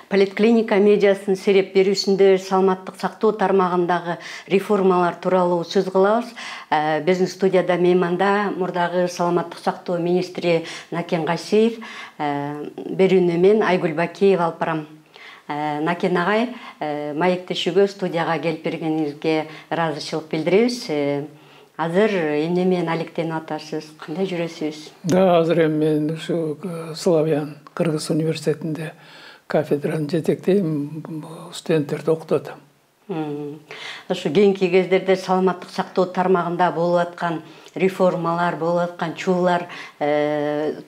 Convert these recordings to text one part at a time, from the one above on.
Поликлиника медиасын сереп берүүсүндө саламаттык сактоо тармагындагы реформалар тууралуу сөз кылабыз. Биздин студияда мейманда мурдагы саламаттык сактоо министри Накен Кайсеев, берүүнү мен Айгүл Бакиева алып барам. Накен агай, маектешүүгө студияга келип бергениңизге ыраазычылык билдиребиз. Азыр эмне менен алектенип атасыз? Кандай жүрөсүз? Да, азыр мен ушу Славян Кыргыз университетинде кафедраны жетектейм, студенттерди окутуп атам. Ушу кийинки кездерде саламаттык сактоо тармагында болуп аткан реформалар, болуп аткан чуулар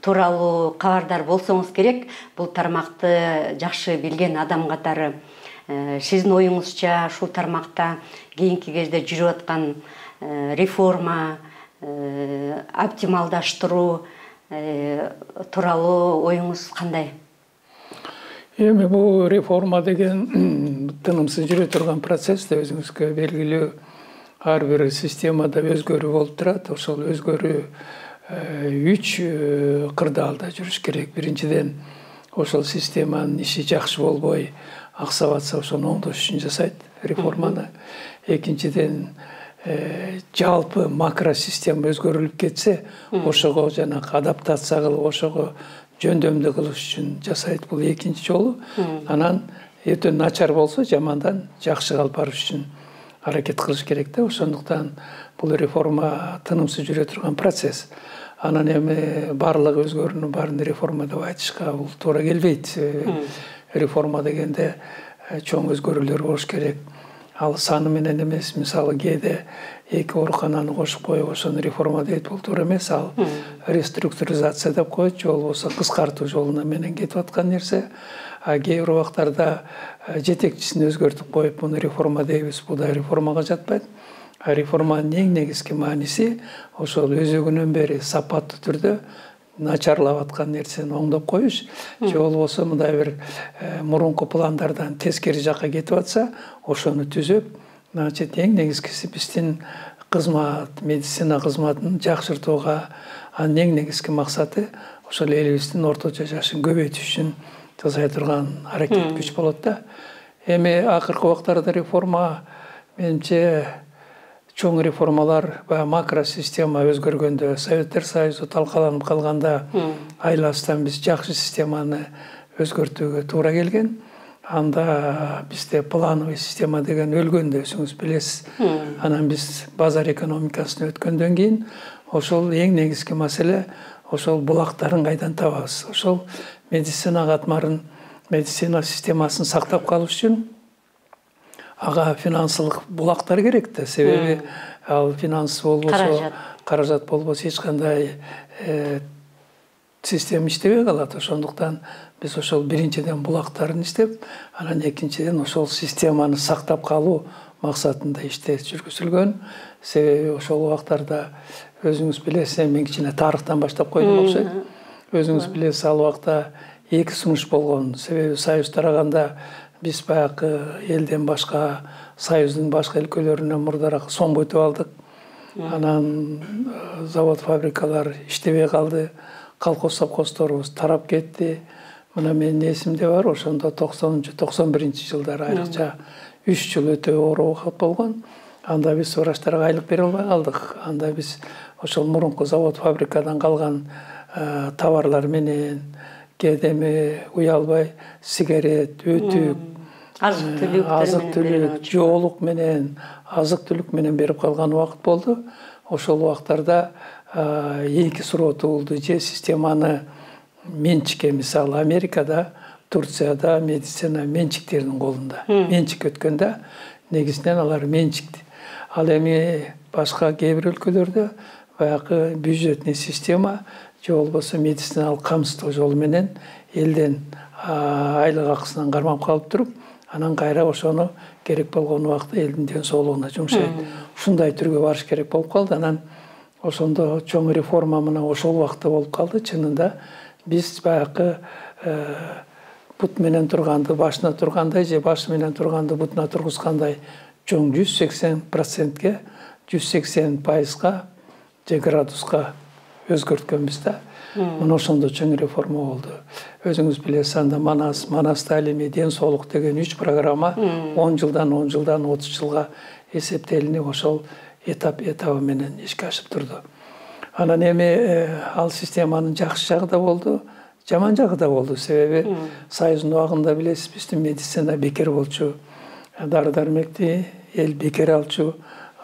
тууралуу кабардар болсоңуз керек. Бул тармакты жакшы билген адам катары сиздин оюңузча ушул тармакта кийинки кезде жүрүп аткан реформа, оптималдаштыруу тууралуу оюңуз кандай? Эми бул реформа деген тынымсыз жүрө турган процесс да, өзүңүзгө белгилүү. Ар бир системада өзгөрүү болуп турат. Ошол өзгөрүү 3 кырдаалда жүрүш керек. Биринчиден, ошол системанын иши жакшы болбой аксап атса, ошону оңдош үчүн жасайт реформаны. Экинчиден, жалпы макросистема өзгөрүлүп кетсе, ошого жанагы адаптация кылып, ошого жөндөмдүү кылыш үчүн жасайт. Бул экинчи жолу. Анан эртең начар болсо, жамандан жакшыга алып барыш үчүн аракет кылыш керек да. Ошондуктан бул реформа тынымсыз жүрө турган процесс. Анан эми барлык өзгөрүүнүн баарын реформа деп айтышка бул туура келбейт. Реформа дегенде чоң өзгөрүүлөр болуш керек. Ал саны менен эмес, мисалы кээде 2 оорукананы кошуп коюп, ошону реформа дейт, бул туура эмес. Ал реструктуризация деп коет, же болбосо кыскартуу жолуна менен кетип аткан нерсе. Кээ бир убактарда жетекчисин өзгөртүп коюп, муну реформа дейбиз, бул да реформага жатпайт. Реформанын эң негизги мааниси ошол өзөгүнөн бери сапаттуу түрдө начарлап аткан нерсени оңдоп коюш, же болбосо мындай бир мурунку пландардан тескери жакка кетип атса, ошону түзөп, значит, эң негизгиси биздин кызмат, медицина кызматын жакшыртууга, анын эң негизги максаты ошол элибиздин орточо жашын көбөйтүш үчүн жасай турган аракет күч болот да. Эми акыркы убактарда реформа, менимче, чоң реформалар, макросистема өзгөргөндө, Советтер Союзу талкаланып калганда айластан биз жакшы системаны өзгөртүүгө туура келген. Анда бизде плановый система деген өлгөндө, өзүңүз билесиз. Анан биз базар экономикасын өткөндөн кийин ошол эң негизги маселе ошол булактарын кайдан табабыз. Ошол медицина катмарын, медицина системасын сактап калыш үчүн ага финансылык булактар керек да. Себеби ал финанс болбосо, каражат болбосо эч кандай система иштебей калат. Ошондуктан биз ошол биринчиден булактарын иштеп, анан экинчиден ошол системаны сактап калуу максатында иштер жүргүзүлгөн. Себеби ошол убактарда өзүңүз билесиз, мен кичине тарыхтан баштап койдум окшойт. Өзүңүз билесиз, ал убакта 2 сунуш болгон. Себеби Союз тараганда биз баягы элден башка, Союздун башка өлкөлөрүнөн мурдараак сомбуйтуп алдык. Анан завод, фабрикалар иштебей калды. Колхоз-совхоздорубуз тарап кетти. Мына менин эсимде бар, ошондо 90-91 айрыкча 3 жыл өтө оор убакыт болгон. Анда биз врачтарга айлык бере албай калдык. Анда биз ошол мурунку завод, фабрикадан калган товарлар менен, кээде уялбай сигарет, өтүк, азык-түлүк, жоолук менен, азык-түлүк менен берип калган убакыт болду. Ошол убактарда эки суротуулду же системаны менчикке, мисалы Америкада, Турцияда медицина менчиктердин колунда. Менчик өткөндө негизинен алар менчикти. Ал эми башка кээ бир өлкөлөрдө баягы бюджетный система же болбосо медициналык камсыздоо жолу менен элден айлык акысынан кармап калып туруп, анан кайра ошону керек болгон убакта элдин ден соолугуна жумшайт. Ушундай түргө барыш керек болуп калды. Анан ошондо чоң реформа мына ошол убакта болуп калды. Чынында биз баягы бут менен турганды башына тургандай же башы менен турганды бутуна тургузгандай чоң 180%ге, 180%га же градуска өзгөрткөнбүз да. Мына ошондо чоң реформа болду. Өзүңүз билесиз, анда Манас таалими, ден соолук деген 3 программа 10 жылдан 30 жылга эсептелинип ошол этабы менен ишке ашып турду. Анан эми ал системанын жакшы жагы да болду, жаман жагы да болду. Себеби Союздун убагында билесиз, биздин медицина бекер болчу, дары-дармекти эл бекер алчу,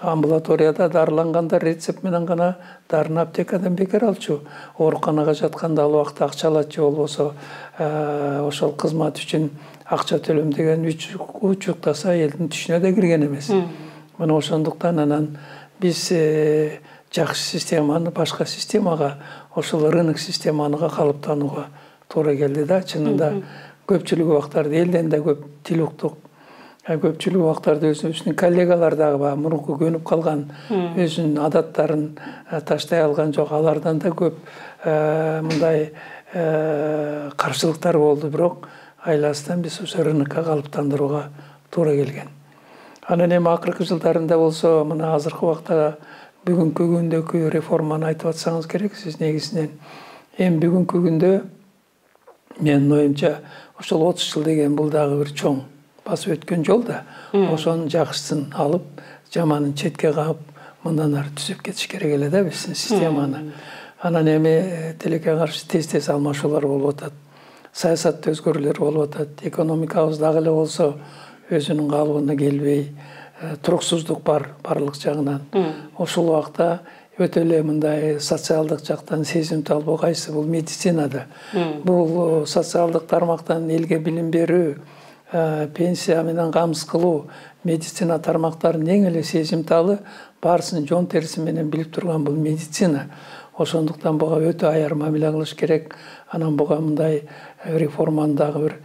амбулаторияда дарылангандар рецепт менен гана дарыны аптекадан бекер алчу, ооруканага жатканда ал убакта акча алат же болбосо ошол кызмат үчүн акча төлөм деген учуктаса элдин түшүнө да кирген эмес. Мына ошондуктан анан биз жакшы системаны башка системага, ошол рынок системаныга калыптанууга туура келди да. Чынында көпчүлүк убактарда элден да көп тил уктук. Көпчүлүк убактарда өзүбүздүн коллегалар дагы мурунку көнүп калган өзүнүн адаттарын таштай алган жок. Алардан да көп мындай каршылыктар болду, бирок айласынан биз ошо рынокко калыптандырууга туура келген. Анан эми акыркы жылдарында болсо, мына азыркы убакта бүгүнкү күндөгү реформаны айтып атсаңыз керек. Сиз негизинен эми бүгүнкү күндө менин оюмча ошол 30 жыл деген бул дагы бир чоң басып өткөн жол да. Ошонун жакшысын алып, жаманын четке кагып, мындан ары түзүп кетиш керек эле да биздин системаны. Анан эми тилекке каршы тез алмашуулар болуп атат. Саясатта өзгөрүүлөр болуп атат. Экономикабыз дагы эле болсо өзүнүн калыбына келбей, туруксуздук бар барлык жагынан. Ошол убакта өтө эле мындай социалдык жактан сезимтал кайсы бул медицинада. Бул социалдык тармактан элге билим берүү, пенсия менен камсыз кылуу, медицина тармактарынын эң эле сезимталы, баарысын жон териси менен билип турган бул медицина. Ошондуктан буга өтө аяр мамиле кылыш керек. Анан буга мындай реформаны дагы бир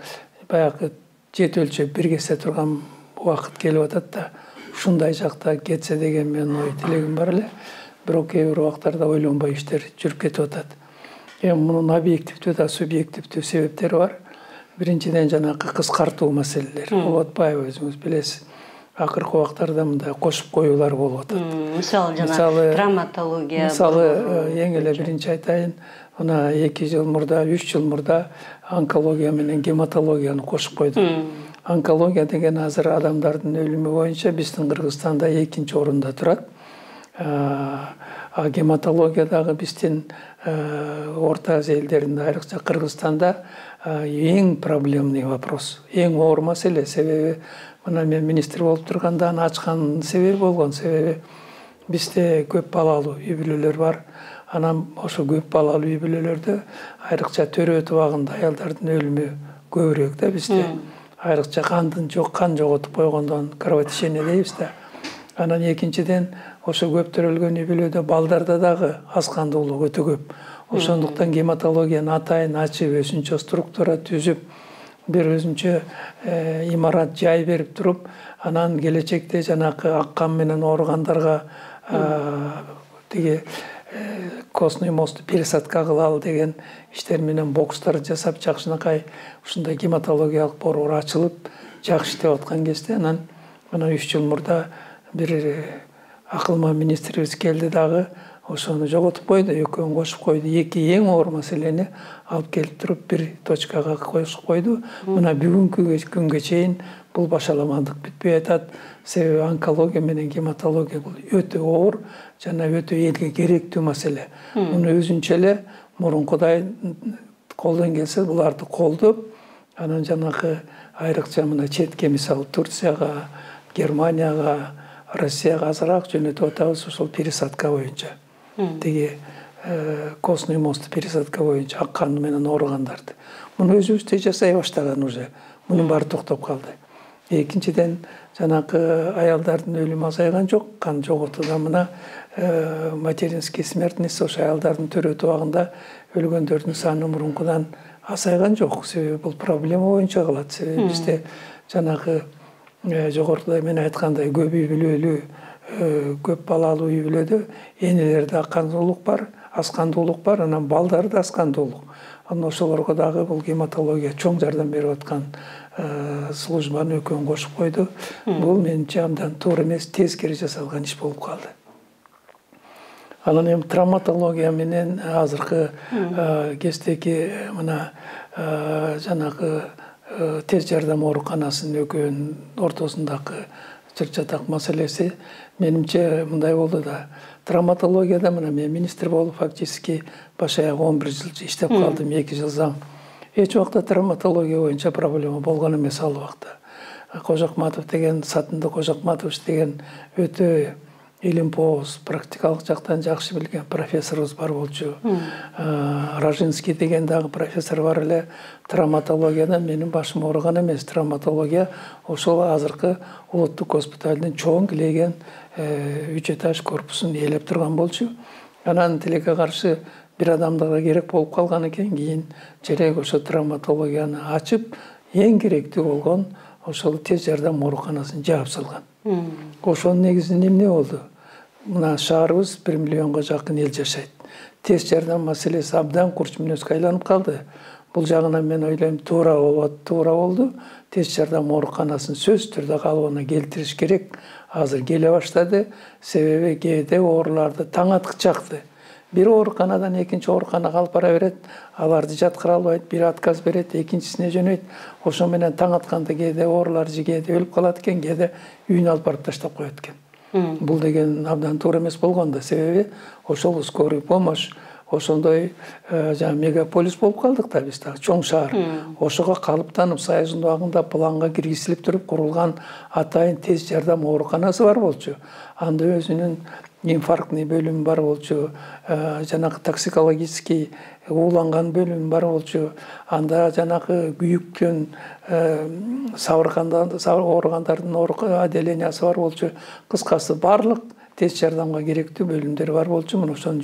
баягы жет өлчөп биргесе турган убакыт келип атат да. Ушундай жакта кетсе деген менин ой тилегим бар эле. Бирок кээ бир убактарда ойлонбой иштер жүрүп кетип атат. Эми мунун объективдүү да субъективдүү себептери бар. Биринчиден жанагы кыскартуу маселелери болуп атпайбы, өзүңүз билесиз. Акыркы убактарда мындай кошуп коюулар болуп атат. Мисалы травматология. Мисалы эң эле биринчи айтайын, мына 2 жыл мурда, 3 жыл мурда онкология менен гематологияны кошуп койду. Онкология деген азыр адамдардын өлүмү боюнча биздин Кыргызстанда 2-нчи орунда турат. Гематология дагы биздин Орто Азия элдеринде, айрыкча Кыргызстанда эң проблемный вопрос, эң оор маселе. Себеби мына мен министр болуп турганда аны ачкан себеби болгон. Себеби бизде көп балалуу үй бүлөлөр бар. Анан ошо көп балалуу үй бүлөлөрдө айрыкча төрөт убагында аялдардын өлүмү көбүрөөк да бизде. Айрыкча кан жоготуп койгондон кровотечение дейбиз да. Анан экинчиден ошо көп төрөлгөн үй бүлөдө балдарда дагы аз кандуулук өтө көп. Ошондуктан гематологияны атайын ачып, өзүнчө структура түзүп, бир өзүнчө имарат жай берип туруп, анан келечекте жанакы ак кан менен ооругандарга тиги костный мозду пересадка кылалы деген иштер менен бокстар жасап, жакшынакай ушундай гематологиялык борбор ачылып, жакшы иштеп аткан кезде, анан мына 3 жыл мурда бир акылма министрибиз келди дагы, ошону жоготуп койду, экөөнү кошуп койду. Эки эң оор маселени алып келип туруп бир точкага коюп койду. Мына бүгүнкү күнгө чейин бул башаламандык бүтпөй атат. Себеби онкология менен гематология бул өтө оор жана өтө элге керектүү маселе. Муну өзүнчө эле мурункудай колдон келсе буларды колдоп, анан жанагы айрыкча мына четке, мисалы Турцияга, Германияга, Россияга азыраак жөнөтүп атабыз ошол пересадка боюнча. Тиги костный мозду пересадка боюнча ак кан менен ооругандарды. Муну өзүбүздө жасай баштаган уже. Мунун баары токтоп калды. Экинчиден жанагы аялдардын өлүмү азайган жок. Кан жоготууда мына материнский смертность ошо аялдардын төрөт убагында өлгөндөрдүн саны мурункудан азайган жок. Себеби бул проблема боюнча калат. Себеби бизде жанагы жогоруда мен айткандай көп үй бүлөлүү, көп балалуу үй бүлөдө энелерде аз кандуулук бар, анан балдарда аз кандуулук. Анан ошолорго дагы бул гематология чоң жардам берип аткан службаны экөөнү кошуп койду. Бул менимче абдан туура эмес, тескери жасалган иш болуп калды. Анан эми травматология менен азыркы кездеги мына жанагы тез жардам ооруканасынын экөөнүн ортосундагы чыр-чатак маселеси менимче мындай болду да. Травматологияда мына мен министр болуп фактически баш аяк 11 жыл иштеп калдым, 2 жыл зам. Эч убакта травматология боюнча проблема болгон эмес ал убакта. Кожокматов деген, Сатынды Кожокматович деген өтө илимпоз, практикалык жактан жакшы билген профессорубуз бар болчу. Рожинский деген дагы профессор бар эле. Травматологияда менин башым ооруган эмес. Травматология ошол азыркы улуттук госпиталдын чоң килеген 3 этаж корпусун ээлеп турган болчу. Анан тилекке каршы бир адамдыга керек болуп калган экен, кийин жерек ошо травматологияны ачып, эң керектүү болгон ошол тез жардам ооруканасын жаап салган. Ошонун негизинде эмне болду? Мына шаарыбыз 1 миллионго жакын эл жашайт. Тез жардам маселеси абдан курч мүнөзгө айланып калды. Бул жагынан мен ойлойм, туура болду. Тез жардам ооруканасын сөзсүз түрдө калыбына келтириш керек. Азыр келе баштады. Себеби кээде ооруларды таң аткычакты. Бир ооруканадан экинчи ооруканага алып бара берет, аларды жаткыра албайт, бир отказ берет, экинчисине жөнөйт. Ошо менен таң атканда кээде оорулар кээде өлүп калат экен, кээде үйүнө алып барып таштап коет экен. Бул деген абдан туура эмес болгон да, себеби ошол скорый помощь ошондой мегаполис болуп калдык да биз дагы, чоң шаар. Ошого калыптанып Союздун убагында планга киргизилип туруп курулган атайын тез жардам ооруканасы бар болчу. Анда өзүнүн инфарктный бөлүмү бар болчу, жанагы токсикологический ууланган бөлүмү бар болчу. Анда жанагы күйүккөн ооругандардын отделениясы бар болчу. Кыскасы барлык тез жардамга керектүү бөлүмдөр бар болчу. Мына ошону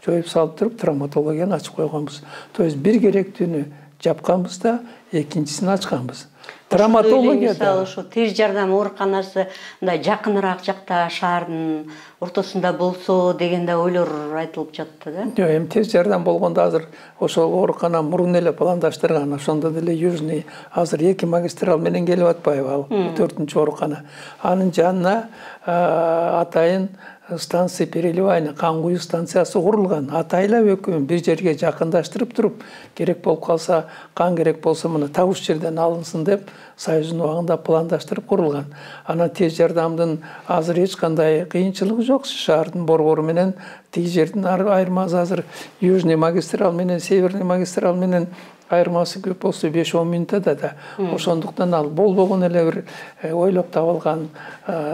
жоюп салып туруп травматологияны ачып койгонбуз. То есть бир керектүүнү жапканбыз да, экинчисин ачканбыз. Травматологияда ошо тез жардам ооруканасы мындай жакыныраак жакта шаардын ортосунда болсо деген да ойлор айтылып жатты да. Жок, эми тез жардам болгондо азыр ошол оорукана мурун эле пландаштырган. Ошондо деле Южный азыр 2 магистрал менен келип атпайбы ал 4-чү оорукана. Анын жанына атайын станция переливания, кан куюу станциясы курулган. Атайлап экөөнү бир жерге жакындаштырып туруп, керек болуп калса, кан керек болсо мына табыш жерден алынсын деп Союздун убагында пландаштырып курулган. Анан тез жардамдын азыр эч кандай кыйынчылыгы жок. Шаардын борбору менен тиги жердин айырмасы азыр Южный магистрал менен Северный магистрал менен айырмасы көп болсо 5-10 мүнөттө да. Ошондуктан ал болбогон эле бир ойлоп табылган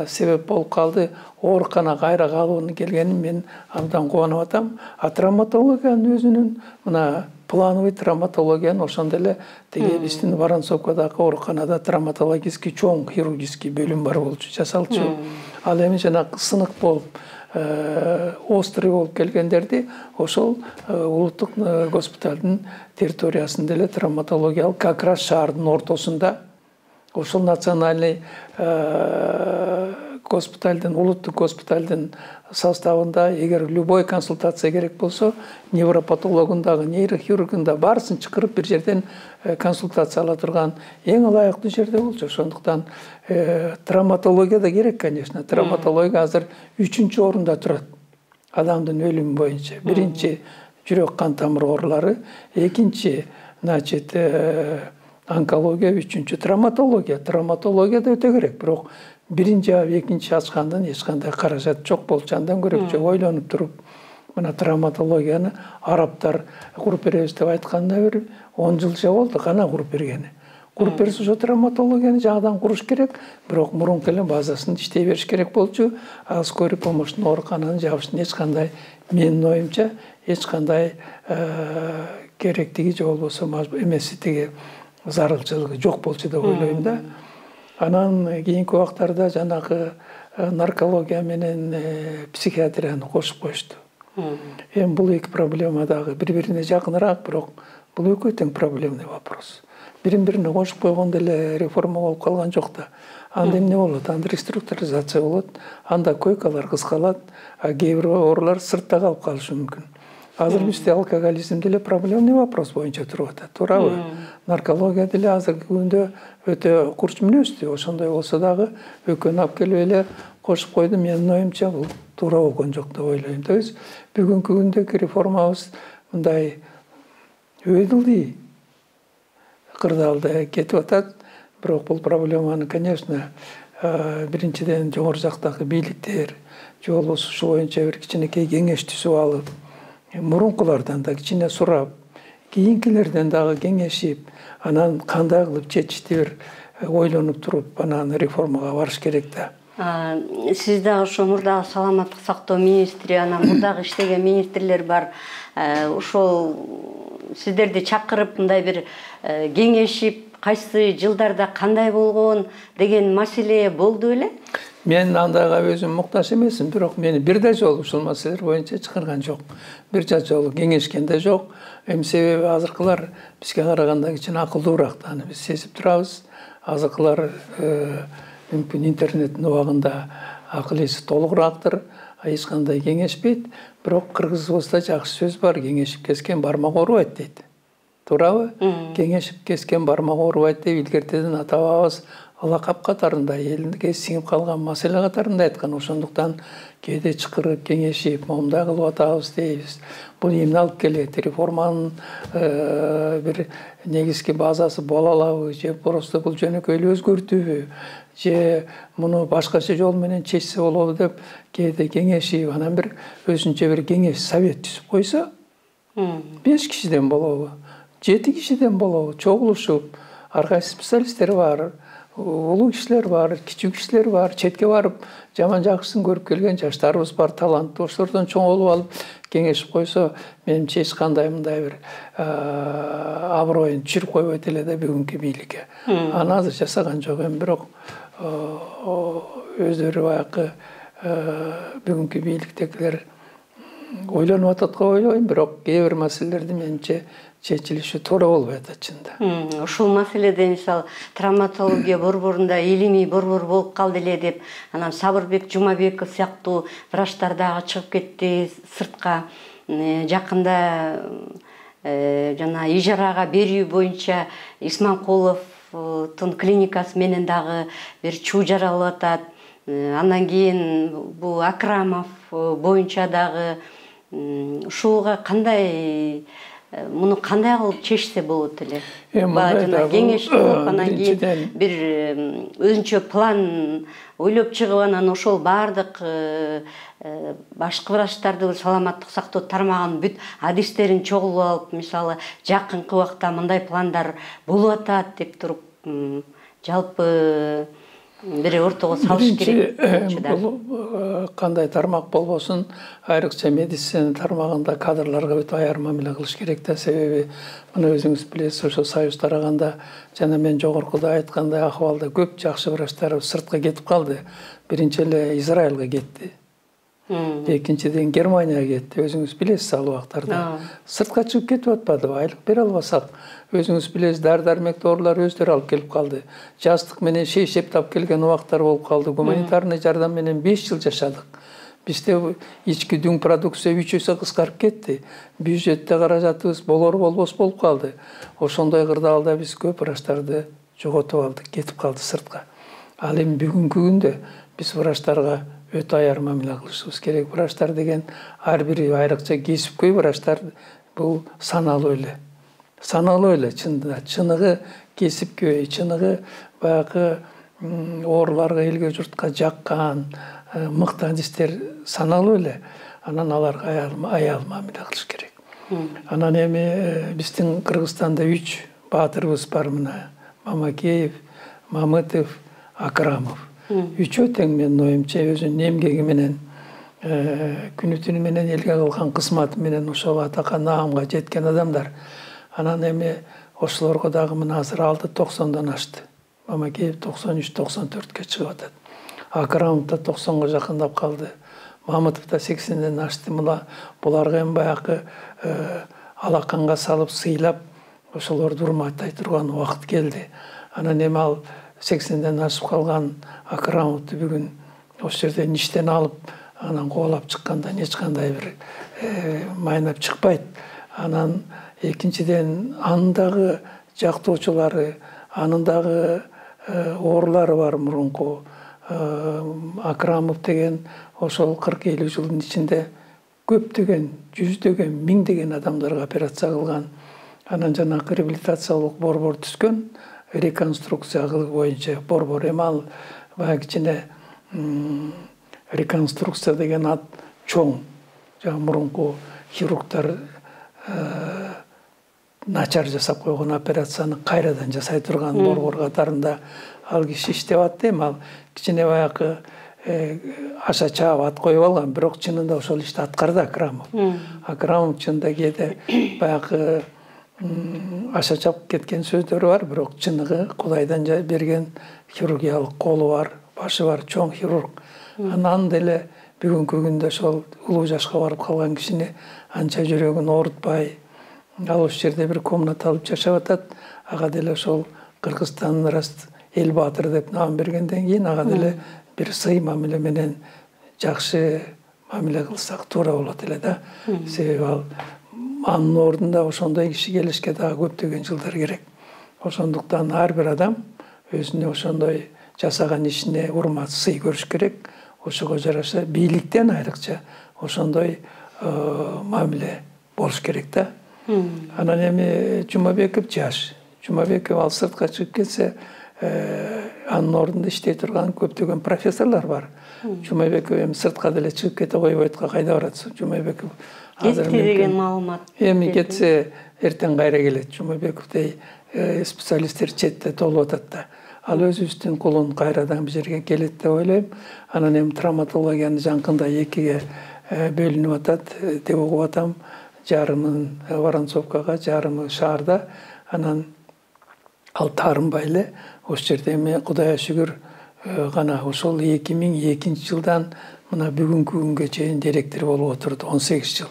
себеп болуп калды. Оорукана кайра калыбына келгенин мен абдан кубанып атам. Травматологиянын өзүнүн мына плановый травматологиянын ошондо эле тиги биздин Воронцовкадагы ооруканада травматологический чоң хирургический бөлүм бар болчу, жасалчу. Ал эми жанагы сынык болуп острый болуп келгендерди ошол улуттук госпиталдын территориясында эле травматологиялык как раз шаардын ортосунда ошол национальный госпиталдын, улуттук госпиталдын составында эгер любой консультация керек болсо, невропатологун дагы, нейрохирургун да баарысын чакырып бир жерден консультация ала турган эң ылайыктуу жерде болчу. Ошондуктан травматология да керек, конечно. Травматология азыр 3-чү орунда турат. Адамдын өлүмү боюнча. Биринчи жүрөк кан тамыр оорулары, экинчи значит онкология, 3-чү травматология. Травматология да өтө керек, бирок биринчи, экинчи ачкандан эч кандай каражат жок болчу. Андан көрө ойлонуп туруп, мына травматологияны арабтар куруп беребиз деп айтканда бир 10 жылча болду гана куруп бергени. Куруп берсе ошо травматологияны жаңадан куруш керек, бирок мурунку эле базасын иштей бериш керек болчу. Ал скорый помощьтун оорукананы жабыштын эч кандай, менин оюмча, эч кандай керектиги же болбосо эмеси тиги зарылчылыгы жок болчу деп ойлойм да. Анан кийинки убактарда жанагы наркология менен психиатрияны кошуп коюшту. Эми бул эки проблема дагы бири-бирине жакыныраак, бирок бул экөө тең проблемный вопрос. Бирин-бирине кошуп койгондо эле реформа болуп калган жок да. Анда эмне болот? Анда реструктуризация болот, анда койкалар кыскалат, а кээ бир оорулар сыртта калып калышы мүмкүн. Азыр бизде алкоголизм деле проблемный вопрос боюнча туруп атат, туурабы? Наркология деле азыркы күндө өтө курч мүнөздүү. Ошондой болсо дагы экөөнү алып келип эле кошуп койду. Менин оюмча бул туура болгон жок деп ойлойм. То есть бүгүнкү күндөгү реформабыз мындай өйдүлдий кырдаалда кетип атат. Бирок бул проблеманы, конечно, биринчиден жогору жактагы бийликтер же болбосо ушу боюнча бир кичинекей кеңеш түзүп алып, мурункулардан да кичине сурап, кийинкилерден дагы кеңешип, анан кандай кылып чечишти бир ойлонуп туруп, анан реформага барыш керек да. Сиз дагы ошо мурдагы саламаттык сактоо министри, анан мурдагы иштеген министрлер бар. Ошол сиздерди чакырып мындай бир кеңешип, кайсы жылдарда кандай болгон деген маселе болду беле? Мен андайга өзүм муктаж эмесмин, бирок мени бир да жолу ушул маселелер боюнча чакырган жок. Бир жолу кеңешкен да жок. Себеби азыркылар бизге караганда кичине акылдуураак, аны биз сезип турабыз. Азыркылар мүмкүн интернеттин убагында акыл эси толугураактыр, эч кандай кеңешпейт. Бирок кыргызыбызда жакшы сөз бар: кеңешип кескен бармак оорубайт дейт. Туурабы? Кеңешип кескен бармак оорубайт деп илгертеден ата-бабабыз лакап катарында, элге сиңип калган маселе катарында айткан. Ошондуктан кээде чакырып кеңешип, момундай кылып атабыз дейбиз. Бул эмне алып келет? Реформанын бир негизги базасы боло алабы же просто бул жөнөкөй эле өзгөртүүбү же муну башкача жол менен чечсе болобу деп кээде кеңешип, анан бир өзүнчө бир кеңеш совет түзүп койсо, 5 кишиден болобу, 7 кишиден болобу, чогулушуп, ар кайсы специалисттер бар, улуу кишилер бар, кичүү кишилер бар, четке барып жаман жакшысын көрүп келген жаштарыбыз бар, таланттуу, ошолордон чоңолуп алып кеңешип койсо, менимче эч кандай мындай бир аброюн түшүрүп койбойт эле да бүгүнкү бийликке. Аны азыр жасаган жок. Эми бирок өздөрү баягы бүгүнкү бийликтегилер ойлонуп атат го ойлойм, бирок кээ бир маселелерди менимче чечилиши туура болбой атат чынында. Ушул маселеде мисалы травматология борборунда илимий борбор болуп калды эле деп, анан Сабырбек Жумабеков сыяктуу врачтар дагы чыгып кетти сыртка. Жакында жана ижарага берүү боюнча Исманкуловдун клиникасы менен дагы бир чуу жаралып атат. Андан кийин бул Акрамов боюнча дагы ушуга кандай, муну кандай кылып чечсе болот эле? Жана кеңеш кылып, анан кийин бир өзүнчө план ойлоп чыгып, анан ошол баардык башкы врачтарды, саламаттык сактоо тармагынын бүт адистерин чогулуп алып, мисалы жакынкы убакта мындай пландар болуп атат деп туруп, жалпы бир ортого салыш керек. Бул кандай тармак болбосун, айрыкча медицина тармагында кадрларга бүт аяр мамиле кылыш керек да. Себеби муну өзүңүз билесиз, ошо союз тараганда жана мен жогоркуда айткандай акыбалда көп жакшы врачтар сыртка кетип калды. Биринчи эле Израилга кетти. Экинчиден Германияга кетти. Өзүңүз билесиз, ал убактарда сыртка чыгып кетип атпадыбы? Айлык бере албасак, өзүңүз билесиз, дары-дармек доорулар өздөрү алып келип калды. Жастык менен шейшеп тап келген убактар болуп калды. Гуманитарный жардам менен 5 жыл жашадык. Бизде ички дүң продукция 3 эсе кыскарып кетти. Бюджетте каражатыбыз болор болбос болуп калды. Ошондой кырдаалда биз көп врачтарды жоготуп алдык, кетип калды сыртка. Ал эми бүгүнкү күндө биз врачтарга өтө аяр мамиле кылышыбыз керек. Врачтар деген ар бири айрыкча кесипкөй врачтар бул саналуу эле чынында. Чыныгы кесипкөй, чыныгы баягы ооруларга, элге журтка жаккан мыкты адистер саналуу эле. Анан аларга аял мамиле кылыш керек. Анан эми биздин Кыргызстанда 3 баатырыбыз бар мына: Мамакеев, Мамытов, Акрамов. Үчөө тең менин оюмча өзүнүн эмгеги менен, күнү түнү менен элге кылган кызматы менен ошол атакка, наамга жеткен адамдар. Анан эми ошолорго дагы мына азыр алды 90дон ашты. Мамакеев 93-94ке чыгып атат. Акрамов да 90го жакындап калды. Мамытов да 80ден ашты. Буларга эми баягы алаканга салып, сыйлап, ошолорду урматтай турган убакыт келди. Анан эми ал 80ден ашып калган Акрамовду бүгүн ошол жерден иштен алып, анан кубалап чыкканда эч кандай бир майнап чыкпайт. Анан экинчиден анын дагы жактоочулары, анын дагы оорулары бар мурунку. Акрамов деген ошол 40-50 жылдын ичинде көптөгөн, жүздөгөн, миңдеген адамдарга операция кылган. Анан жанагы реабилитациялык борбор түзгөн, реконструкция кылуу боюнча борбор. Эми ал баягы кичине реконструкция деген ат чоң. Жана мурунку хирургдар начар жасап койгон операцияны кайрадан жасай турган борбор катарында ал киши иштеп атты. Эми ал кичине баягы аша чаап ат коюп алган, бирок чынында ошол ишти аткарды Акрамов. Акрамов чынында кээде баягы аша чаап кеткен сөздөрү бар, бирок чыныгы Кудайдан берген хирургиялык колу бар, башы бар, чоң хирург. Анан деле бүгүнкү күндө ошол улуу жашка барып калган кишини анча жүрөгүн оорутпай, ал ошол жерде бир комната алып жашап атат. Ага деле ошол Кыргызстандын раст эл баатыры деп наам бергенден кийин ага деле бир сый мамиле менен жакшы мамиле кылсак туура болот эле да. Себеби ал анын ордунда ошондой киши келишке дагы көптөгөн жылдар керек. Ошондуктан ар бир адам өзүнө ошондой жасаган ишине урмат, сый көрүш керек. Ошого жараша бийликтен айрыкча ошондой мамиле болуш керек да. Анан эми Жумабеков жаш. Жумабеков ал сыртка чыгып кетсе, анын ордунда иштей турган көптөгөн профессорлор бар. Жумабеков эми сыртка деле чыгып кете койбойт, кайда барат? Жумабеков кетти деген маалымат. Эми кетсе эртең кайра келет. Жумабековдей специалисттер четте толуп атат да. Ал өзүбүздүн кулун кайрадан бир жерге келет деп ойлойм. Анан эми травматологияны жакында экиге бөлүнүп атат деп угуп атам. Жарымын Воронцовкага, жарымы шаарда. Анан ал таарынбай эле ошол жерде эми Кудайга шүгүр гана ошол 2002 жылдан мына бүгүнкү күнгө чейин директор болуп отурду, 18 жыл.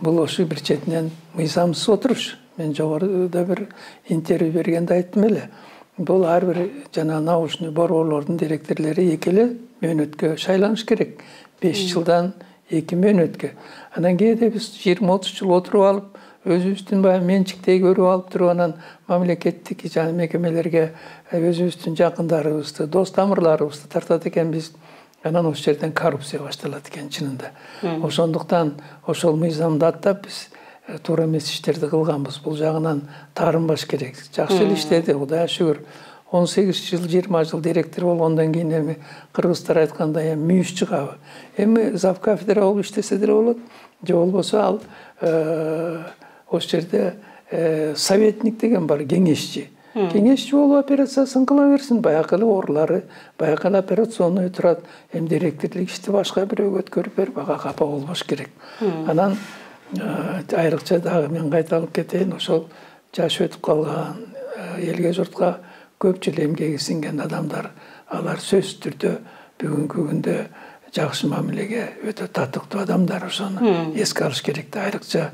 Бул ошо бир четинен мыйзамсыз отуруш. Мен жогоруда бир интервью бергенде айттым эле. Бул ар бир жана научный борборлордун директорлору эки эле мөөнөткө шайланыш керек. 5 жылдан 2 мөөнөткө. Анан кээде биз 20-30 жыл отуруп алып, өзүбүздүн баягы менчиктей көрүп алып туруп, анан мамлекеттик жана мекемелерге өзүбүздүн жакындарыбызды, дос тамырларыбызды тартат экенбиз. Анан ошол жерден коррупция башталат экен чынында. Ошондуктан ошол мыйзамды аттап биз туура эмес иштерди кылганбыз. Бул жагынан таарынбаш керек. Жакшы эле иштеди, Кудайга шүгүр. 18 жыл, 20 жыл директор болгондон кийин эми кыргыздар айткандай мүйүз чыгабы. Эми зав кафедра болуп иштесе деле болот. Же болбосо ал ошол жерде советник деген бар, кеңешчи. Кеңешчи болуп операциясын кыла берсин, баягы эле оорулары, баягы эле операционный турат. Эми директорлук ишти башка бирөөгө өткөрүп берип, ага капа болбош керек. Анан айрыкча дагы мен кайталып кетейин, ошол жаш өтүп калган элге журтка көпчүлүк эмгеги сиңген адамдар, алар сөзсүз түрдө бүгүнкү күндө жакшы мамилеге өтө татыктуу адамдар, ошону эске алыш керек да, айрыкча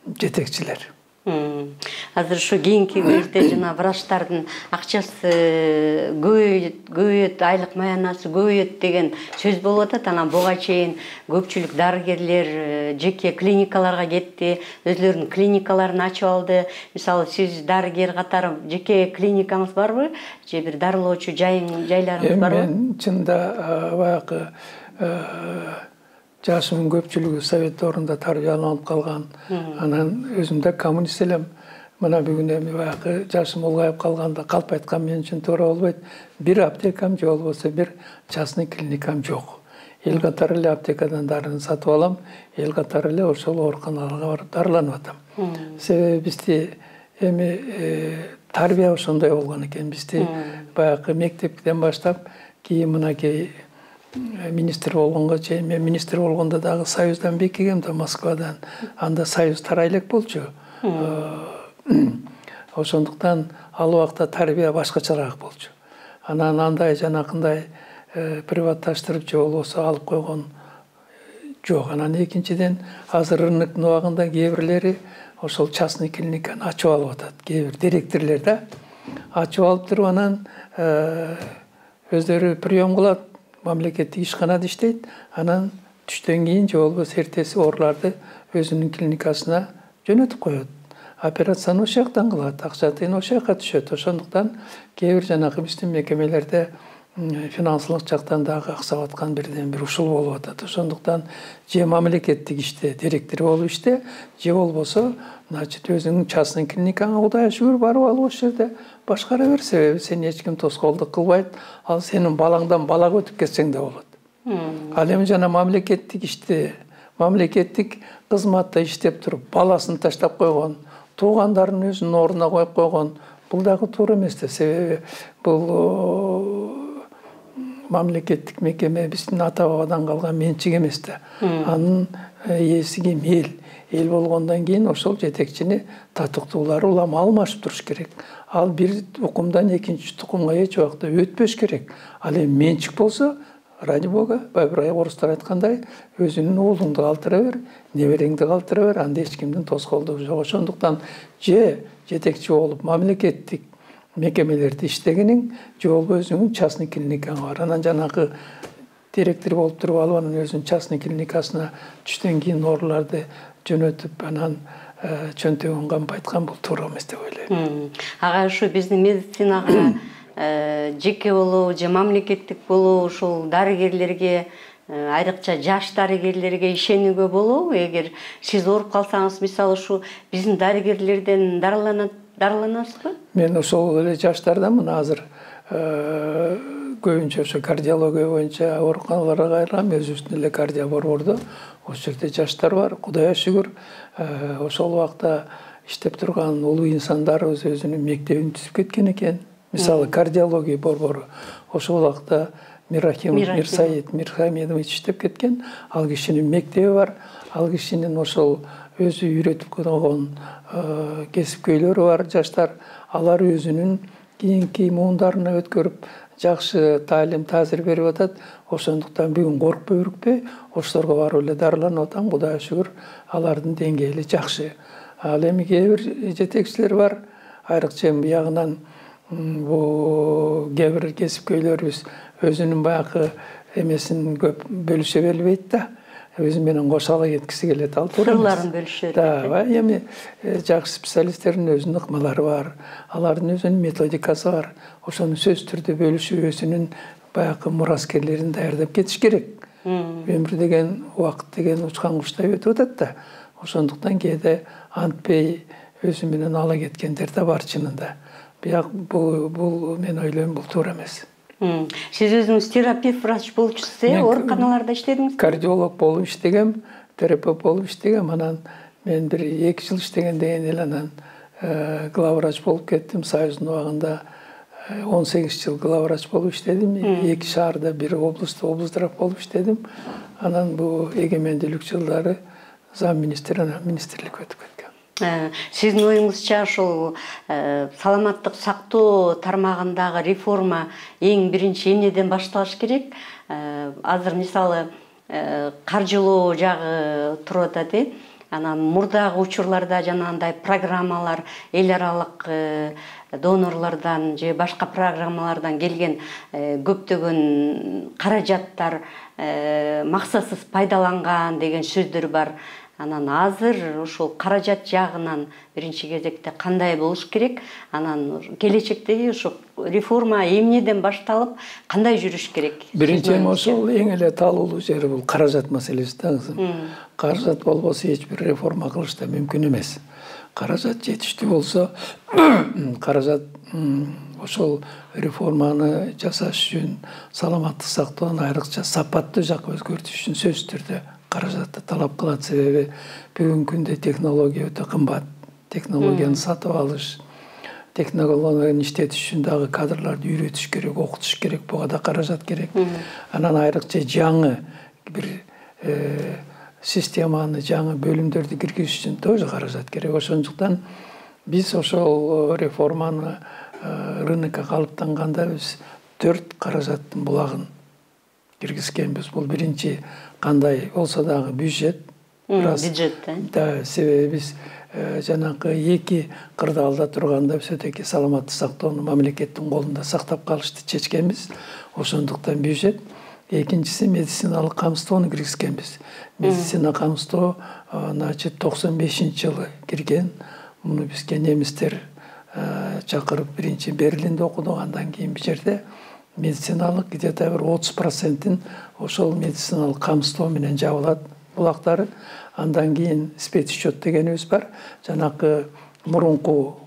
жетекчилер. Азыр ушу кийинки кезде жана врачтардын акчасы көбөйөт, айлык маянасы көбөйөт деген сөз болуп атат. Анан буга чейин көпчүлүк дарыгерлер жеке клиникаларга кетти, өзлөрүнүн клиникаларын ачып алды. Мисалы, сиз дарыгер катары жеке клиникаңыз барбы? Же бир дарылоочу жайларыңыз барбы? Мен чында баягы жашымын көпчүлүгү совет орунда тарбияланып калган. Анан өзүм да коммунист элем. Мына бүгүн эми баягы жашым улгайып калганда калп айткан мен үчүн туура болбойт. Бир аптекам же болбосо бир частный клиникам жок. Эл катары эле аптекадан дарыны сатып алам. Эл катары эле ошол ооруканаларга барып дарыланып атам. Себеби бизди эми тарбия ошондой болгон экен. Бизди баягы мектептен баштап кийин мынакей министр болгонго чейин, мен министр болгондо дагы Союздан бекигем да, Москвадан. Анда Союз тарай элек болчу. Ошондуктан ал убакта тарбия башкачараак болчу. Анан андай жанакындай приватташтырып же болбосо алып койгон жок. Анан экинчиден азыр рыноктун убагында кээ бирлери ошол частный клиниканы ачып алып атат. Кээ бир директорлор да ачып алып туруп анан өздөрү прием кылат, мамлекеттик ишканада иштейт. Анан түштөн кийин же болбосо эртеси ооруларды өзүнүн клиникасына жөнөтүп коет. Операцияны ошол жактан кылат, акча тыйын ошол жакка түшөт. Ошондуктан кээ бир жанагы биздин мекемелерде финансылык жактан дагы аксап аткан бирден бир ушул болуп атат. Ошондуктан же мамлекеттик иште директор болуп иште, же болбосо значит өзүңүн частный клиникаңа Кудайга шүгүр барып алып ошол жерде башкара бер. Себеби сени эч ким тоскоолдук кылбайт. Ал сенин балаңдан балага өтүп кетсең да болот. Ал эми жана мамлекеттик иште, мамлекеттик кызматта иштеп туруп баласын таштап койгон, туугандарын өзүнүн ордуна коюп койгон, бул дагы туура эмес да. Себеби бул мамлекеттик мекеме биздин ата бабадан калган менчик эмес да. Анын ээси ким? Эл. Эл болгондон кийин ошол жетекчини татыктуулары улам алмашып туруш керек. Ал бир тукумдан экинчи тукумга эч убакта өтпөш керек. Ал эми менчик болсо, ради бога, байбирай орустар айткандай, өзүнүн уулуңду калтыра бер, небереңди калтыра бер, анда эч кимдин тоскоолдугу жок. Ошондуктан же жетекчи болуп мамлекеттик мекемелерде иштегениң, же болбо өзүңүн частный клиникаңа бар. Анан жанагы директор болуп туруп алып, анан өзүнүн частный клиникасына түштөн кийин ооруларды жөнөтүп, анан чөнтөгүн кампайткан бул туура эмес деп ойлойм. Ага ушу биздин медицинага жеке болуу же мамлекеттик болуу ушул дарыгерлерге, айрыкча жаш дарыгерлерге ишенүүгө болобу? Эгер сиз ооруп калсаңыз, мисалы ушу биздин дарыгерлерден дарыланасызбы? Мен ошол эле жаштардамын азыр. Көбүнчө ошо кардиология боюнча ооруканаларга кайрылгам, өзүбүздүн эле кардиоборбордо. Ошол жерде жаштар бар, Кудайга шүгүр. Ошол убакта иштеп турган улуу инсандарыбыз өзүнүн мектебин түзүп кеткен экен. Мисалы кардиология борбору ошол убакта Мирхамедович иштеп кеткен. Ал кишинин мектеби бар. Ал кишинин ошол өзү үйрөтүп койгон кесипкөйлөрү бар, жаштар. Алар өзүнүн кийинки муундарына өткөрүп жакшы таалим таасир берип атат. Ошондуктан бүгүн коркпой үркпөй ошолорго барып эле дарыланып атам. Кудайга шүгүр, алардын деңгээли жакшы. Ал эми кээ бир жетекчилер бар, айрыкча биягынан бул кээ бир кесипкөйлөрүбүз өзүнүн баягы эмесин көп бөлүшө бербейт да. Өзү менен кошало кеткиси келет, ал туура эмес. Сырларын бөлүшөт. Да, эми жакшы специалисттердин өзүнүн ыкмалары бар, алардын өзүнүн методикасы бар. Ошону сөзсүз түрдө бөлүшүп, өзүнүн баягы мураскерлерин даярдап кетиш керек. Өмүр деген, убакыт деген учкан куштай өтүп атат да. Ошондуктан кээде антпей өзү менен ала кеткендер да бар чынында. Бирок бул мен ойлойм, бул туура эмес. Сиз өзүңүз терапевт, врач болчусуз, ооруканаларда иштедиңиз? Кардиолог болуп иштегем, терапевт болуп иштегем. Анан мен бир 2 жыл иштегенден кийин анан главврач болуп кеттим. Союздун убагында 18 жыл главврач болуп иштедим. 2 шаарда, бир облустта облздрав болуп иштедим. Анан бул эгемендүүлүк жылдары зам министр, анан министрлик өтүп кеткем. Сиздин оюңузча ушул саламаттык сактоо тармагындагы реформа эң биринчи эмнеден башталыш керек? Азыр мисалы каржылоо жагы туруп атат, анан мурдагы учурларда жанагындай программалар, эл аралык донорлордон же башка программалардан келген көптөгөн каражаттар максатсыз пайдаланган деген сөздөр бар. Анан азыр ушул каражат жагынан биринчи кезекте кандай болуш керек? Анан келечектеги ушу реформа эмнеден башталып, кандай жүрүш керек? Биринчи ошол эң эле талуулуу жери бул каражат маселеси да. Каражат болбосо эч бир реформа кылыш да мүмкүн эмес. Каражат жетиштүү болсо, каражат ошол реформаны жасаш үчүн, саламаттык сактоону айрыкча сапаттуу жакка өзгөртүш үчүн сөзсүз түрдө каражатты талап кылат. Себеби бүгүнкү күндө технология өтө кымбат. Технологияны сатып алыш, технологияны иштетиш үчүн дагы кадрларды үйрөтүш керек, окутуш керек, буга да каражат керек. Анан айрыкча жаңы бир системаны, жаңы бөлүмдөрдү киргизиш үчүн тоже каражат керек. Ошондуктан биз ошол реформаны рынокко калыптанганда биз 4 каражаттын булагын киргизгенбиз. Бул биринчи кандай болсо дагы бюджет. Бюджет, да. Себеби биз жанагы 2 кырдаалда турганда все-таки саламаттык сактоону мамлекеттин колунда сактап калышты чечкенбиз. Ошондуктан бюджет. Экинчиси медициналык камсыздоону киргизгенбиз. Медицина камсыздоо 95-жылы кирген. Муну бизге немистер чакырып биринчи Берлинде окудук, андан кийин бул жерде медициналык где-то бир 30%-ин ошол медициналык камсыздоо менен жабылат булактары. Андан кийин спецсчет дегенибиз бар. Жанакы мурунку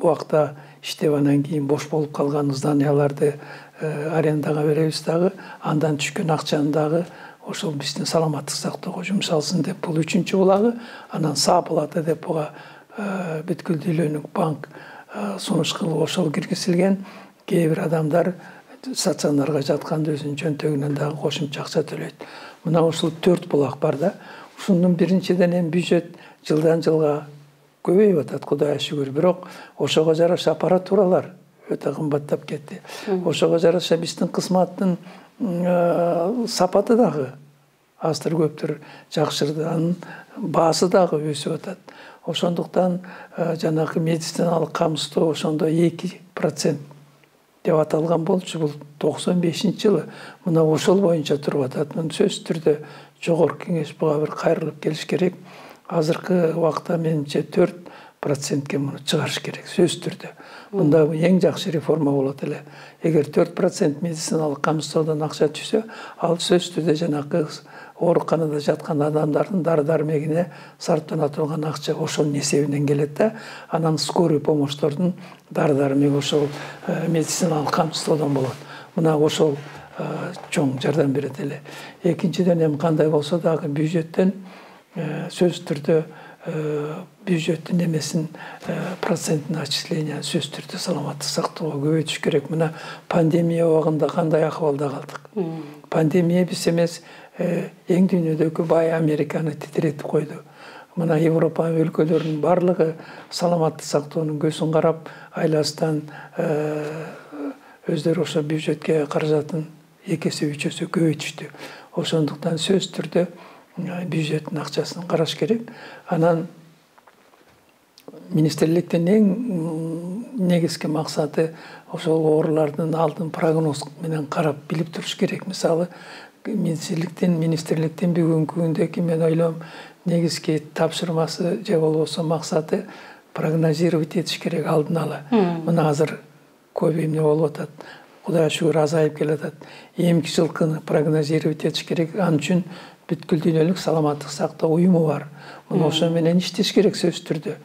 убакта иштеп анан кийин бош болуп калган зданияларды арендага беребиз дагы. Андан түшкөн акчаны дагы ошол биздин саламаттык сактоого жумшалсын деп бул үчүнчү булагы. Анан Сааплата деп буга бүткүл дүйнөлүк банк сунуш кылып ошол киргизилген. Кээ бир адамдар стационарга жатканда өзүнүн чөнтөгүнөн дагы кошумча акча төлөйт. Мына ушул 4 булак бар да. Ушунун биринчиден эми бюджет жылдан жылга көбөйүп атат, Кудайга шүгүр. Бирок ошого жараша аппаратуралар өтө кымбаттап кетти. Ошого жараша биздин кызматтын сапаты дагы аздыр көптүр жакшырды. Анын баасы дагы өсүп атат. Ошондуктан жанагы медициналык камсыздоо ошондо 2% деп аталган болчу. Бул 95-жылы мына ошол боюнча туруп атат. Мына сөзсүз түрдө жогорку кеңеш буга бир кайрылып келиш керек. Азыркы убакта менимче 4%ке муну чыгарыш керек сөзсүз түрдө. Мында эң жакшы реформа болот эле. Эгер 4% медициналык камсыздоодон акча түшсө, ал сөзсүз түрдө жанагы ооруканада жаткан адамдардын дары-дармегине сарптана турган акча ошонун эсебинен келет да. Анан скорый помощтордун дары-дармеги ошол медициналык камсыздоодон болот. Мына ошол чоң жардам берет эле. Экинчиден эми кандай болсо дагы бюджеттен сөзсүз түрдө бюджеттин эмесин процентин отчисления сөзсүз түрдө саламаттык сактоого көбөйтүш керек. Мына пандемия убагында кандай акыбалда калдык. Пандемия биз эмес эң дүйнөдөгү бай Американы титиретип койду. Мына Европа өлкөлөрүнүн барлыгы саламаттык сактоонун көзүн карап, айласынан өздөрү ошо бюджетке каражатын 2 эсе 3 эсе көбөйтүштү. Ошондуктан сөзсүз түрдө бюджеттин акчасын караш керек. Анан министрликтин эң негизги максаты ошол оорулардын алдын прогноз менен карап билип туруш керек. Мисалы министрликтин бүгүнкү күндөгү мен ойлойм негизги тапшырмасы же болбосо максаты прогнозировать этиш керек алдын ала. Мына азыр көп эмне болуп атат. Кудайга шүгүр азайып келатат. Эмки жылкыны прогнозировать этиш керек. Ал үчүн бүткүл дүйнөлүк саламаттык сактоо уюму бар. Мына ошо менен иштеш керек сөзсүз түрдө.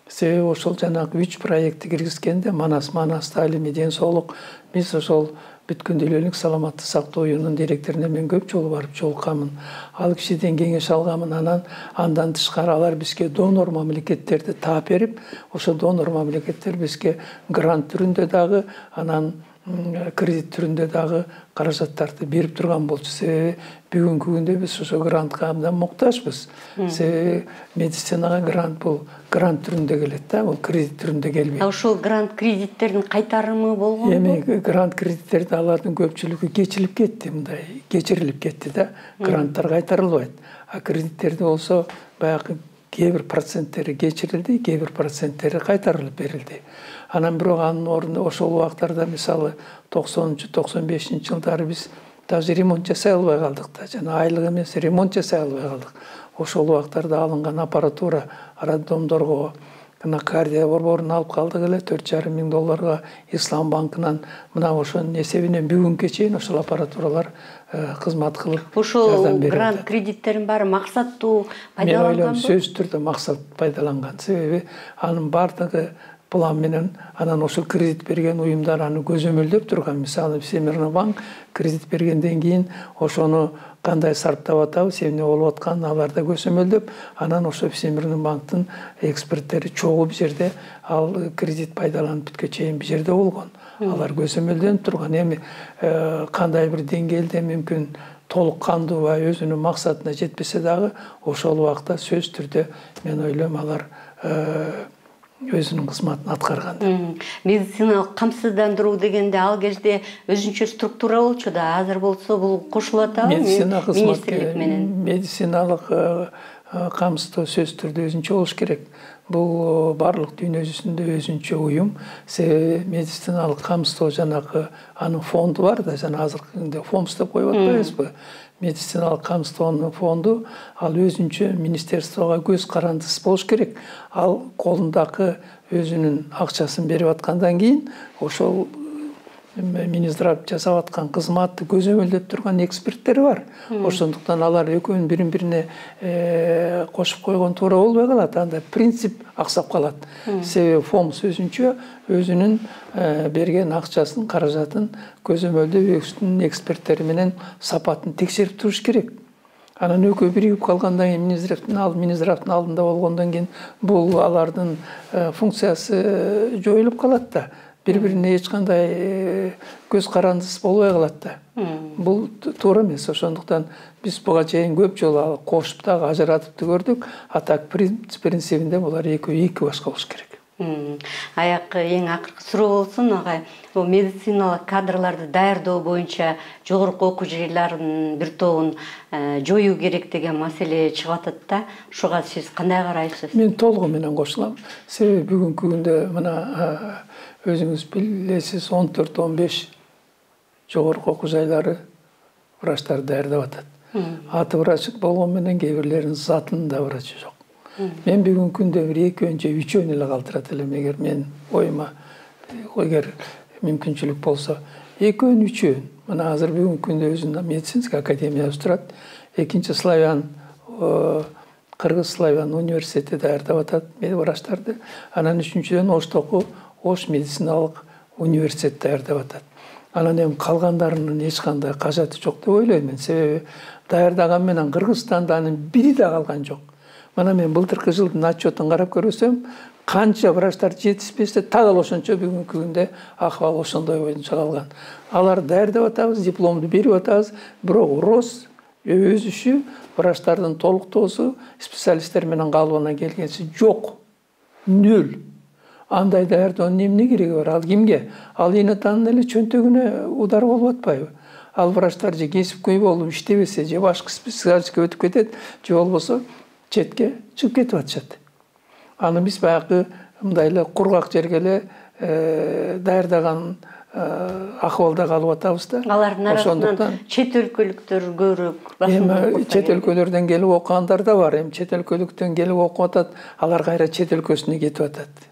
Себеби ошол жанагы 3 проектти киргизгенде Манас Талими ден соолук биз ошол бүткүл дүйнөлүк саламаттык сактоо уюмунун директоруна мен көп жолу барып жолукканмын. Ал кишиден кеңеш алганмын. Андан тышкары алар бизге донор мамлекеттерди таап берип, ошо донор мамлекеттер бизге грант түрүндө дагы, анан кредит түрүндө дагы каражаттарды берип турган болчу. Себеби бүгүнкү күндө биз ошо грантка абдан муктажбыз. Себеби медицинага грант бул грант түрүндө келет да, бул кредит түрүндө келбейт. Ошол грант кредиттердин кайтарымы болгонбу? Эми грант кредиттерди алардын көпчүлүгү кечилип кетти, мындай кечирилип кетти да. Гранттар кайтарылбайт. А кредиттерди болсо баягы кээ бир проценттери кечирилди, кээ бир проценттери кайтарылып берилди. Анан бирок анын ордуна ошол убактарда мисалы 90-95 жылдары биз даже ремонт жасай албай калдык да. Жана айлык эмес ремонт жасай албай калдык. Ошол убактарда алынган аппаратура роддомдорго кардия борборун алып калдык эле $4,500 Ислам банкынан. Мына ошонун эсебинен бүгүнкү чейин ошол аппаратуралар кызмат кылып ошол грант кредиттерин баары максаттуу пайдаланганбы? Мен ойлойм сөзсүз түрдө максат пайдаланган. Себеби анын бардыгы план менен анан ошол кредит берген уюмдар аны көзөмөлдөп турган. Мисалы Всемирный банк кредит бергенден кийин ошону кандай сарптап атабыз, эмне болуп атканын аларда көзөмөлдөп, анан ошо Всемирный банктын эксперттери чогуу бул жерде ал кредит пайдаланып бүткө чейин бул жерде болгон. Алар көзөмөлдөнүп турган. Эми кандай бир деңгээлде мүмкүн толук кандуу ва өзүнүн максатына жетпесе дагы ошол убакта сөзсүз түрдө мен ойлойм алар өзүнүн кызматын аткарган. Медициналык камсыздандыруу дегенде ал кезде өзүнчө структура болчу да, азыр болсо бул кошулуп атабы министрлик менен? Медициналык камсыздоо сөзсүз түрдө өзүнчө болуш керек. Бул барлык дүйнө жүзүндө өзүнчө уюм. Себеби медициналык камсыздоо жанагы анын фонду бар да, жана азыркы күндө фонд деп коюп атпайбызбы? Медициналык камсыздоонун фонду ал өзүнчө министерствого көз карандысыз болуш керек. Ал колундагы өзүнүн акчасын берип аткандан кийин ошол Минздрав жасап аткан кызматты көзөмөлдөп турган эксперттери бар. Ошондуктан алар экөөнүн бири-бирине кошуп койгон туура болбой калат. Анда принцип аксап калат. Себеби ФОМС өзүнчө өзүнүн берген акчасын, каражатын көзөмөлдөп үстүнүн эксперттери менен сапатын текшерип туруш керек. Анан экөө биригип калгандан кийин Минздравдын алдында болгондон кийин бул алардын функциясы жоюлуп калат да. Бири-бирине эч кандай көз карандысыз болбой калат да. Бул туура эмес. Ошондуктан биз буга чейин көп жолу кошуп дагы ажыратып көрдүк. А так принцибинде булар экөө эки башка болуш керек. Эң акыркы суроо болсун, агай. Бул медициналык кадрларды даярдоо боюнча жогорку окуу жайларынын бир тобун жоюу керек деген маселе чыгып атат да. Ушуга сиз кандай карайсыз? Мен толугу менен кошулам. Себеби бүгүнкү күндө мына өзүңүз билесиз, 14-15 жогорку окуу жайлары врачтар даярдап атат. Аты врач болгон менен кээ бирлеринин затында врачы жок. Мен бүгүнкү күндө бир экөөнү же үчөөнү эле калтырат элем, эгер мен оюма эгер мүмкүнчүлүк болсо. Экөөнү үчөөнү. Мына азыр бүгүнкү күндө өзүнүн медицинский академиясы турат. Экинчи Кыргыз славян университети даярдап атат врачтарды. Анан үчүнчүдөн Оштогу Ош медициналык университет даярдап атат. Анан эми калгандарынын эч кандай кажаты жок деп ойлойм мен. Себеби даярдаган менен Кыргызстанда анын бири да калган жок. Мына мен былтыркы жылдын отчетун карап көрсөм, канча врачтар жетишпесе, так ошончо бүгүнкү күндө акыбал ошондой боюнча калган. Алар даярдап атабыз, дипломду берип атабыз, бирок рост өсүшү, врачтардын толуктоосу, специалисттер менен калыбына келгенси жок. Нөл. Андай даярдоонун эмне кереги бар? Ал кимге? Ал энетанын эле чөнтөгүнө удар болуп атпайбы? Ал врачтар же кесип көй болуп иштебесе, же башка специалистке өтүп кетет, же болбосо четке чыгып кетип атышат. Аны биз баягы мындай эле кургак жерге эле даярдаган акыбалда калып атабыз да. Алардын арасынан чет өлкөлүктөр көрүп, эми чет өлкөлөрдөн келип окугандар да бар. Эми чет өлкөлүктөн келип окуп атат, алар кайра чет өлкөсүнө кетип атат.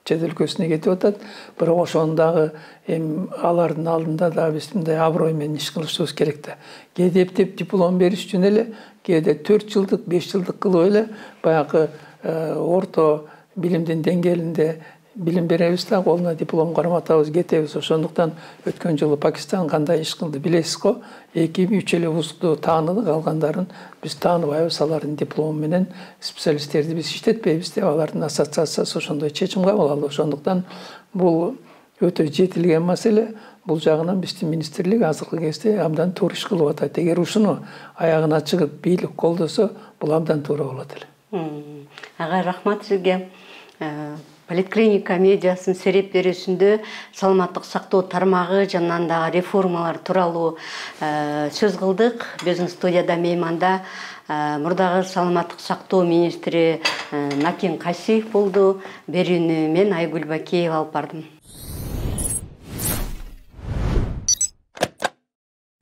Чет өлкөсүнө кетип атат, бирок ошону дагы эми алардын алдында да биз мындай аброй менен иш кылышыбыз керек да. Кээде эптеп диплом бериш үчүн эле, кээде 4 жылдык, 5 жылдык кылып эле баягы орто билимдин деңгээлинде билим беребиз да, колуна диплом карматабыз, кетебиз. Ошондуктан өткөн жылы Пакистан кандай иш кылды билесиз го? 2-3 эле вузду тааныдык, калгандарын биз тааныбайбыз. Алардын диплому менен специалисттерди биз иштетпейбиз деп алардын ассоциациясы ошондой чечим кабыл алды. Ошондуктан бул өтө жетилген маселе. Бул жагынан биздин министрлик азыркы кезде абдан туура иш кылып атат. Эгер ушуну аягына чыгып бийлик колдосо, бул абдан туура болот эле. Агай, рахмат сизге. Поликлиника медиасынын сереп берүүсүндө саламаттык сактоо тармагы жана андагы реформалар тууралуу сөз кылдык. Биздин студияда мейманда мурдагы саламаттык сактоо министри Накен Кайсиев болду. Берүүнү мен Айгүл Бакиева алып бардым.